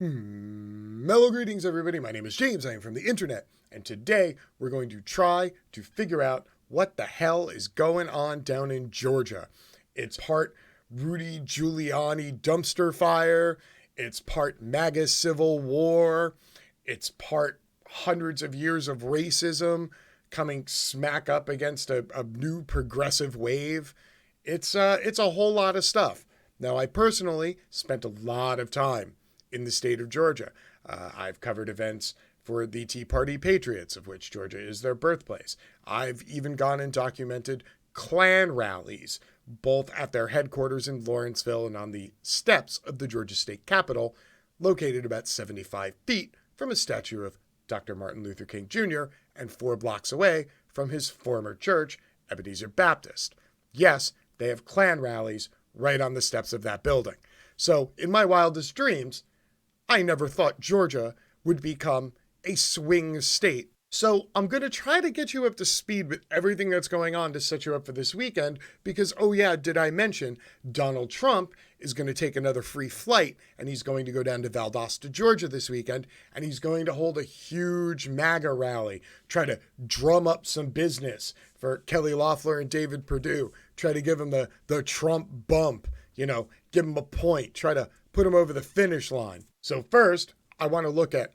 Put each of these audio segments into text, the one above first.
Mellow greetings, everybody. My name is James. I am from the internet. And today we're going to try to figure out what the hell is going on down in Georgia. It's part Rudy Giuliani dumpster fire. It's part MAGA civil war. It's part hundreds of years of racism coming smack up against a new progressive wave. It's a whole lot of stuff. Now, I personally spent a lot of time in the state of Georgia. I've covered events for the Tea Party Patriots, of which Georgia is their birthplace. I've even gone and documented Klan rallies, both at their headquarters in Lawrenceville and on the steps of the Georgia State Capitol, located about 75 feet from a statue of Dr. Martin Luther King Jr. and 4 blocks away from his former church, Ebenezer Baptist. Yes, they have Klan rallies right on the steps of that building. So, in my wildest dreams, I never thought Georgia would become a swing state. So I'm going to try to get you up to speed with everything that's going on to set you up for this weekend because, oh yeah, did I mention Donald Trump is going to take another free flight and he's going to go down to Valdosta, Georgia this weekend, and he's going to hold a huge MAGA rally, try to drum up some business for Kelly Loeffler and David Perdue, try to give him the Trump bump, give him a point, try to put him over the finish line. So first, I want to look at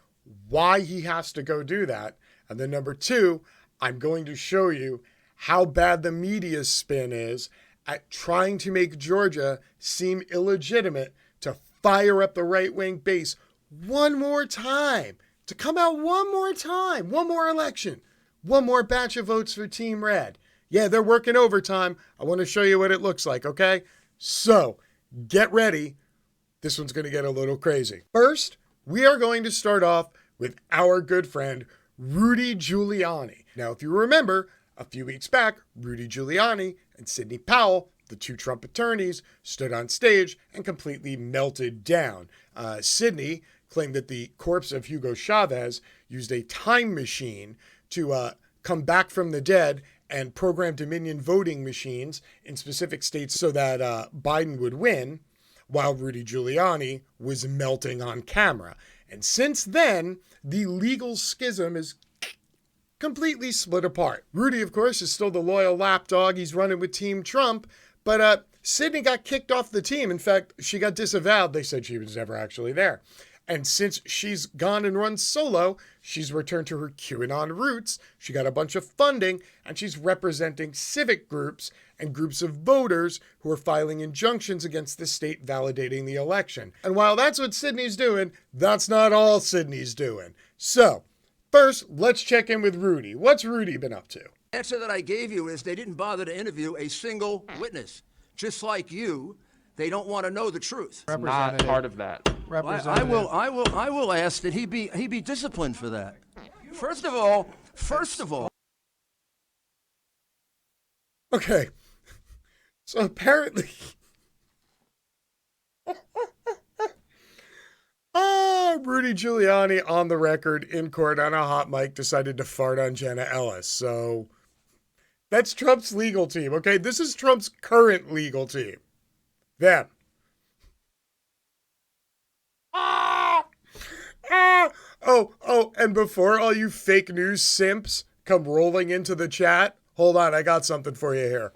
why he has to go do that. And then number 2, I'm going to show you how bad the media's spin is at trying to make Georgia seem illegitimate to fire up the right-wing base one more time, to come out one more time, one more election, one more batch of votes for Team Red. Yeah, they're working overtime. I want to show you what it looks like, okay? So, get ready. This one's going to get a little crazy. First, we are going to start off with our good friend, Rudy Giuliani. Now, if you remember, a few weeks back, Rudy Giuliani and Sidney Powell, the 2 Trump attorneys, stood on stage and completely melted down. Sidney claimed that the corpse of Hugo Chavez used a time machine to come back from the dead and program Dominion voting machines in specific states so that Biden would win, while Rudy Giuliani was melting on camera. And since then, the legal schism is completely split apart. Rudy, of course, is still the loyal lapdog. He's running with Team Trump. But Sidney got kicked off the team. In fact, she got disavowed. They said she was never actually there. And since she's gone and run solo, she's returned to her QAnon roots. She got a bunch of funding, and she's representing civic groups and groups of voters who are filing injunctions against the state validating the election. And while that's what Sidney's doing, that's not all Sidney's doing. So, first, let's check in with Rudy. What's Rudy been up to? The answer that I gave you is they didn't bother to interview a single witness. Just like you, they don't want to know the truth. Not part of that. I will ask that he be disciplined for that. First of all. Okay. So apparently, Rudy Giuliani on the record in court on a hot mic decided to fart on Jenna Ellis. So that's Trump's legal team. Okay, this is Trump's current legal team. Them. And before all you fake news simps come rolling into the chat, hold on, I got something for you here.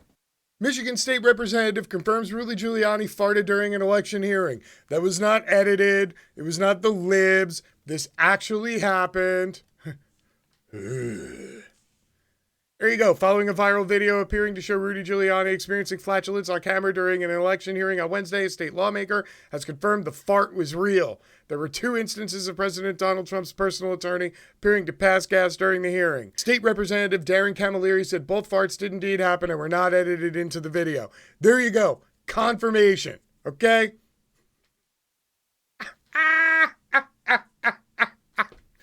Michigan State Representative confirms Rudy Giuliani farted during an election hearing. That was not edited. It was not the libs. This actually happened. There you go. Following a viral video appearing to show Rudy Giuliani experiencing flatulence on camera during an election hearing on Wednesday, a state lawmaker has confirmed the fart was real. There were 2 instances of President Donald Trump's personal attorney appearing to pass gas during the hearing. State Representative Darren Camilleri said both farts did indeed happen and were not edited into the video. There you go. Confirmation. Okay?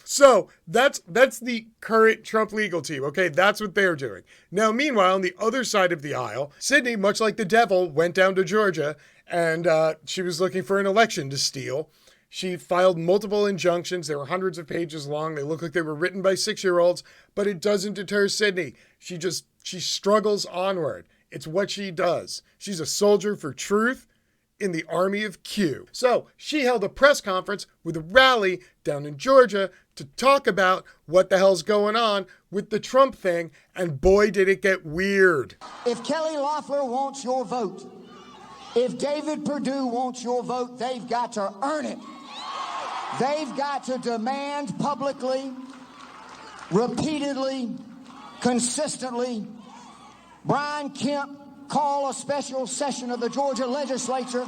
So that's the current Trump legal team, okay? That's what they're doing. Now, meanwhile, on the other side of the aisle, Sidney, much like the devil, went down to Georgia, and she was looking for an election to steal. She filed multiple injunctions. They were hundreds of pages long. They look like they were written by 6-year-olds, but it doesn't deter Sidney. She struggles onward. It's what she does. She's a soldier for truth in the army of Q. So she held a press conference with a rally down in Georgia to talk about what the hell's going on with the Trump thing, and boy, did it get weird. If Kelly Loeffler wants your vote, if David Perdue wants your vote, they've got to earn it. They've got to demand publicly, repeatedly, consistently, Brian Kemp call a special session of the Georgia legislature,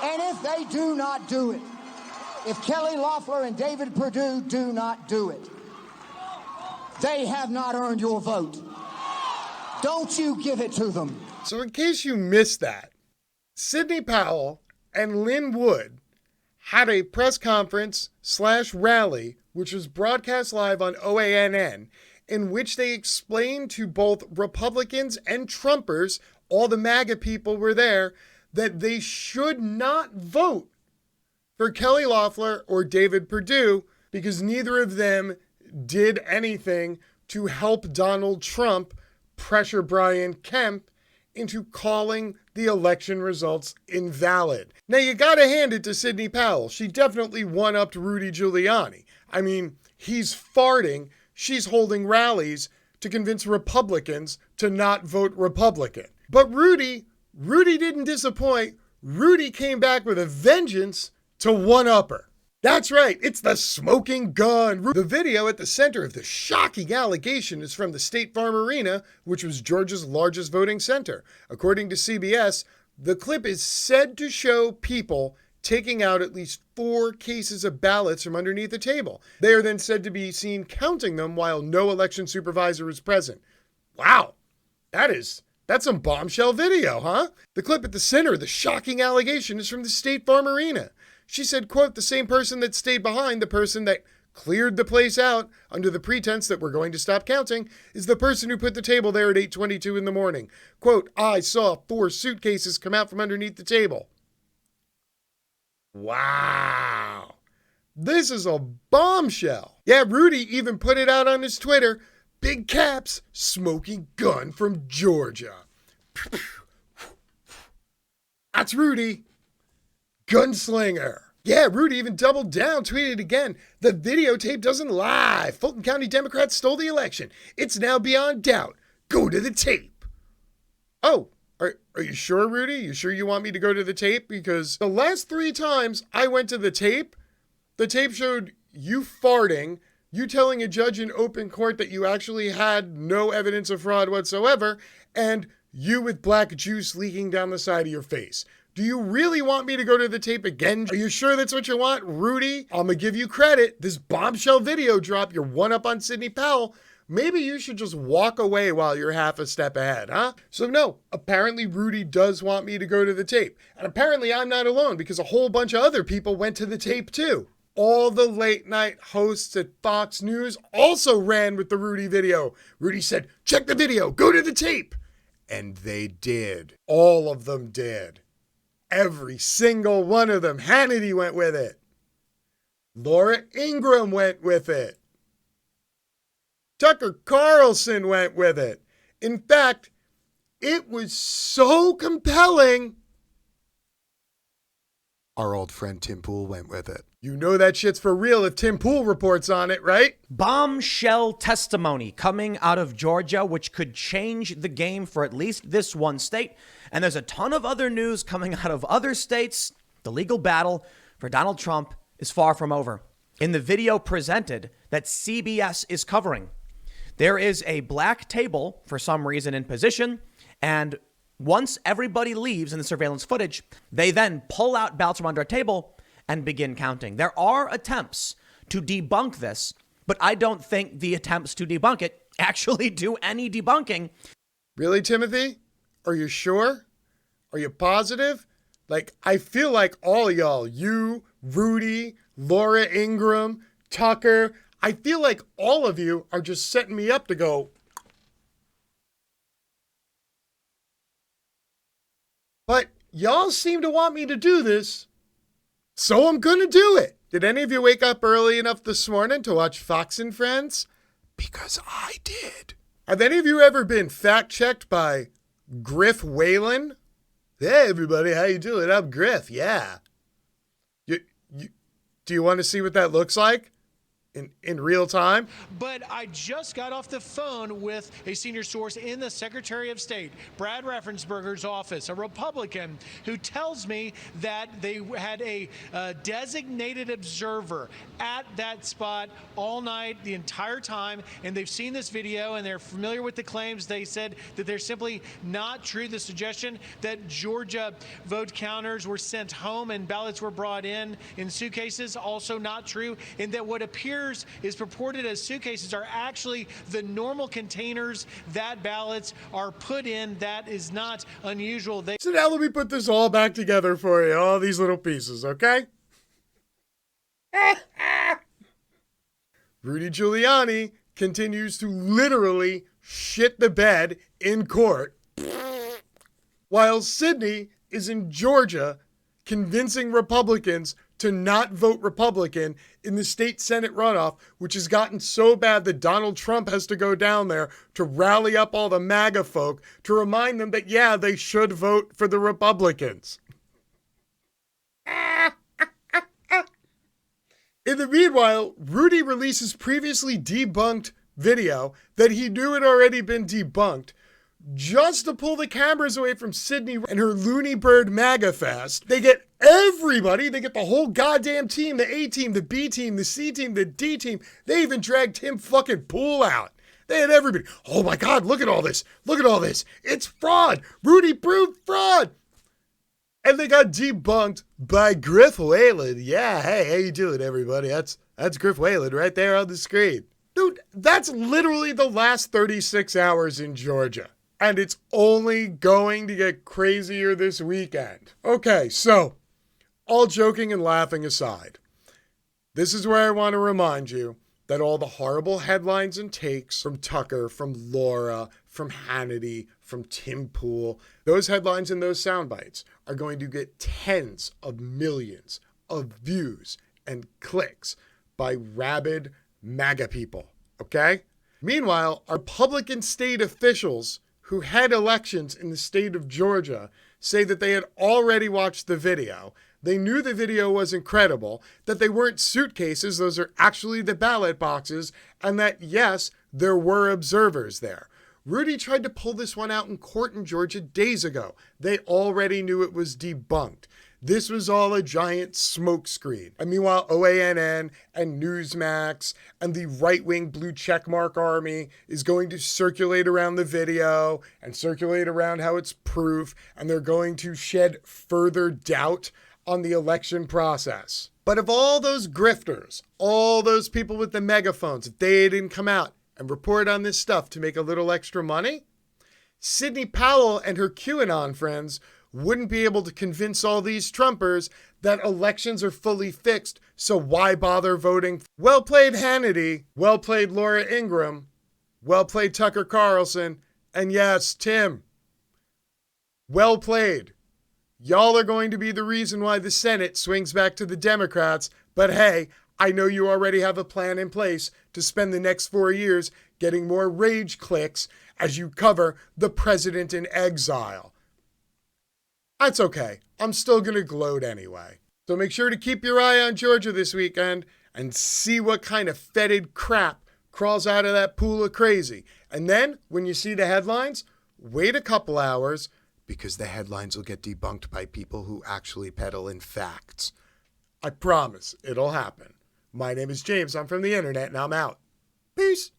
and if they do not do it, if Kelly Loeffler and David Perdue do not do it, they have not earned your vote. Don't you give it to them. So in case you missed that, Sidney Powell and Lynn Wood had a press conference / rally, which was broadcast live on OANN, in which they explained to both Republicans and Trumpers, all the MAGA people were there, that they should not vote for Kelly Loeffler or David Perdue because neither of them did anything to help Donald Trump pressure Brian Kemp into calling the election results invalid. Now, you gotta hand it to Sidney Powell. She definitely one-upped Rudy Giuliani. I mean, he's farting, she's holding rallies to convince Republicans to not vote Republican. But Rudy didn't disappoint. Rudy came back with a vengeance to one-up her. That's right, it's the smoking gun. The video at the center of the shocking allegation is from the State Farm Arena, which was Georgia's largest voting center. According to CBS, the clip is said to show people taking out at least 4 cases of ballots from underneath the table. They are then said to be seen counting them while no election supervisor is present. Wow, that's some bombshell video, huh? The clip at the center of the shocking allegation is from the State Farm Arena. She said, quote, the same person that stayed behind, the person that cleared the place out under the pretense that we're going to stop counting, is the person who put the table there at 8:22 in the morning. Quote, I saw 4 suitcases come out from underneath the table. Wow. This is a bombshell. Yeah, Rudy even put it out on his Twitter. Big caps, smoking gun from Georgia. That's Rudy. Gunslinger. Yeah, Rudy even doubled down, tweeted again. The videotape doesn't lie. Fulton County Democrats stole the election. It's now beyond doubt. Go to the tape. Oh, are you sure, Rudy? You sure you want me to go to the tape? Because the last 3 times I went to the tape showed you farting, you telling a judge in open court that you actually had no evidence of fraud whatsoever, and you with black juice leaking down the side of your face. Do you really want me to go to the tape again? Are you sure that's what you want, Rudy? I'm gonna give you credit. This bombshell video drop, you're one up on Sidney Powell. Maybe you should just walk away while you're half a step ahead, huh? So no, apparently Rudy does want me to go to the tape. And apparently I'm not alone because a whole bunch of other people went to the tape too. All the late night hosts at Fox News also ran with the Rudy video. Rudy said, check the video, go to the tape. And they did. All of them did. Every single one of them. Hannity went with it. Laura Ingraham went with it. Tucker Carlson went with it. In fact, it was so compelling. Our old friend Tim Pool went with it. You know that shit's for real if Tim Pool reports on it, right? Bombshell testimony coming out of Georgia, which could change the game for at least this one state. And there's a ton of other news coming out of other states. The legal battle for Donald Trump is far from over. In the video presented that CBS is covering, there is a black table for some reason in position, and once everybody leaves in the surveillance footage, they then pull out ballots from under a table and begin counting. There are attempts to debunk this, but I don't think the attempts to debunk it actually do any debunking. Really, Timothy? Are you sure? Are you positive? Like, I feel like all of y'all, you, Rudy, Laura Ingraham, Tucker, I feel like all of you are just setting me up to go, but y'all seem to want me to do this, so I'm gonna do it. Did any of you wake up early enough this morning to watch Fox and Friends? Because I did. Have any of you ever been fact-checked by Griff Whalen, Hey, everybody, how you doing? I'm Griff, yeah. Do you want to see what that looks like in real time? But I just got off the phone with a senior source in the Secretary of State, Brad Raffensperger's office, a Republican, who tells me that they had a designated observer at that spot all night, the entire time, and they've seen this video and they're familiar with the claims. They said that they're simply not true. The suggestion that Georgia vote counters were sent home and ballots were brought in suitcases, also not true, and that what appears is purported as suitcases are actually the normal containers that ballots are put in. That is not unusual. So now let me put this all back together for you, all these little pieces, okay? Rudy Giuliani continues to literally shit the bed in court, while Sidney is in Georgia convincing Republicans to not vote Republican in the state Senate runoff, which has gotten so bad that Donald Trump has to go down there to rally up all the MAGA folk to remind them that, yeah, they should vote for the Republicans. In the meanwhile, Rudy releases previously debunked video that he knew had already been debunked, just to pull the cameras away from Sidney and her loony bird MAGA fest. They get everybody. They get the whole goddamn team, the A team, the B team, the C team, the D team. They even dragged Tim fucking Poole out. They had everybody. Oh my God, look at all this. Look at all this. It's fraud. Rudy proved fraud. And they got debunked by Griff Wayland. Yeah, hey, how you doing, everybody? That's Griff Wayland right there on the screen. Dude, that's literally the last 36 hours in Georgia. And it's only going to get crazier this weekend. Okay, so, all joking and laughing aside, this is where I want to remind you that all the horrible headlines and takes from Tucker, from Laura, from Hannity, from Tim Pool, those headlines and those sound bites are going to get tens of millions of views and clicks by rabid MAGA people, okay? Meanwhile, our Republican state officials who had elections in the state of Georgia say that they had already watched the video. They knew the video was incredible, that they weren't suitcases, those are actually the ballot boxes, and that, yes, there were observers there. Rudy tried to pull this one out in court in Georgia days ago. They already knew it was debunked. This was all a giant smokescreen. And meanwhile, OANN and Newsmax and the right-wing blue checkmark army is going to circulate around the video and circulate around how it's proof, and they're going to shed further doubt on the election process. But if all those grifters, all those people with the megaphones, if they didn't come out and report on this stuff to make a little extra money, Sidney Powell and her QAnon friends wouldn't be able to convince all these Trumpers that elections are fully fixed, so why bother voting? Well played, Hannity. Well played, Laura Ingraham. Well played, Tucker Carlson. And yes, Tim. Well played. Y'all are going to be the reason why the Senate swings back to the Democrats, but hey, I know you already have a plan in place to spend the next 4 years getting more rage clicks as you cover the president in exile. That's okay. I'm still going to gloat anyway. So make sure to keep your eye on Georgia this weekend and see what kind of fetid crap crawls out of that pool of crazy. And then, when you see the headlines, wait a couple hours, because the headlines will get debunked by people who actually peddle in facts. I promise it'll happen. My name is James. I'm from the internet, and I'm out. Peace.